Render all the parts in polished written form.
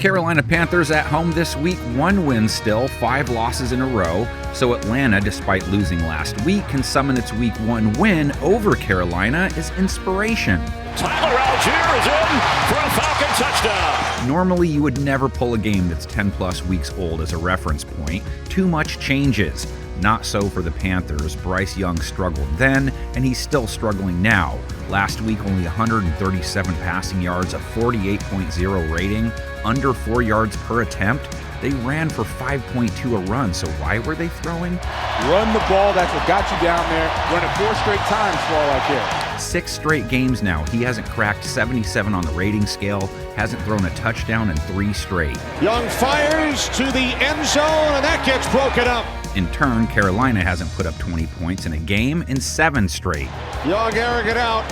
Carolina Panthers at home this week, 1 win still, 5 losses in a row. So Atlanta, despite losing last week, can summon its week 1 win over Carolina as inspiration. Tyler Algier is in for a Falcon touchdown. Normally, you would never pull a game that's 10-plus weeks old as a reference point. Too much changes. Not so for the Panthers. Bryce Young struggled then, and he's still struggling now. Last week, only 137 passing yards, a 48.0 rating, under 4 yards per attempt. They ran for 5.2 a run, so why were they throwing? Run the ball, that's what got you down there. Run it 4 straight times for all I care. 6 straight games now. He hasn't cracked 77 on the rating scale, hasn't thrown a touchdown in 3 straight. Young fires to the end zone, and that gets broken up. In turn, Carolina hasn't put up 20 points in a game in 7 straight. Young airing it out,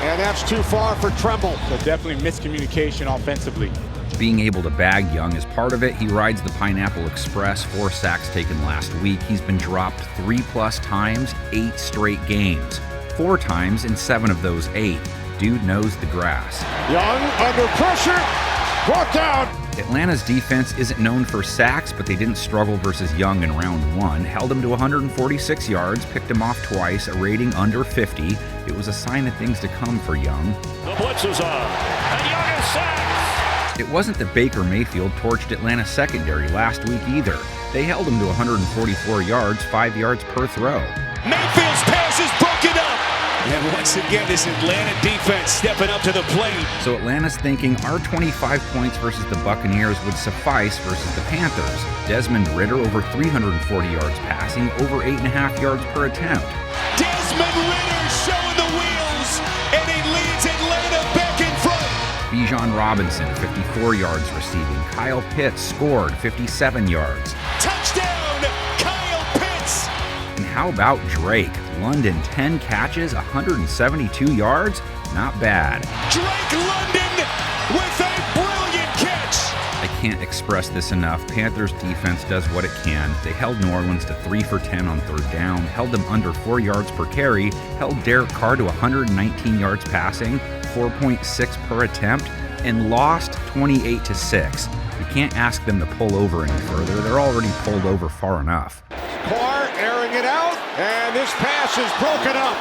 and that's too far for Tremble. So definitely miscommunication offensively. Being able to bag Young is part of it. He rides the Pineapple Express, 4 sacks taken last week. He's been dropped 3+ times, 8 straight games. 4 times in 7 of those 8. Dude knows the grass. Young under pressure, brought down. Atlanta's defense isn't known for sacks, but they didn't struggle versus Young in round 1. Held him to 146 yards, picked him off twice, a rating under 50. It was a sign of things to come for Young. The blitz is on, and Young is sacked. It wasn't that Baker Mayfield torched Atlanta's secondary last week either. They held him to 144 yards, 5 yards per throw. Mayfield's pass is broken up. And once again, this Atlanta defense stepping up to the plate. So Atlanta's thinking our 25 points versus the Buccaneers would suffice versus the Panthers. Desmond Ridder over 340 yards passing, over 8.5 yards per attempt. Desmond Ridder showing the wheels, and he leads Atlanta back in front. Bijan Robinson, 54 yards receiving. Kyle Pitts scored 57 yards. Touchdown, Kyle Pitts. And how about Drake? London, 10 catches, 172 yards? Not bad. Drake London with a brilliant catch. I can't express this enough. Panthers defense does what it can. They held New Orleans to 3 for 10 on 3rd down, held them under 4 yards per carry, held Derek Carr to 119 yards passing, 4.6 per attempt, and lost 28-6. You can't ask them to pull over any further. They're already pulled over far enough. Carr airing it out, and this pass is broken up.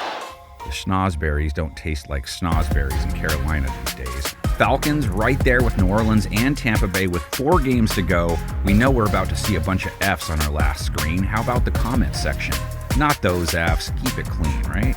The schnozberries don't taste like snozberries in Carolina these days. Falcons right there with New Orleans and Tampa Bay with 4 games to go. We know we're about to see a bunch of Fs on our last screen. How about the comments section? Not those Fs. Keep it clean, right?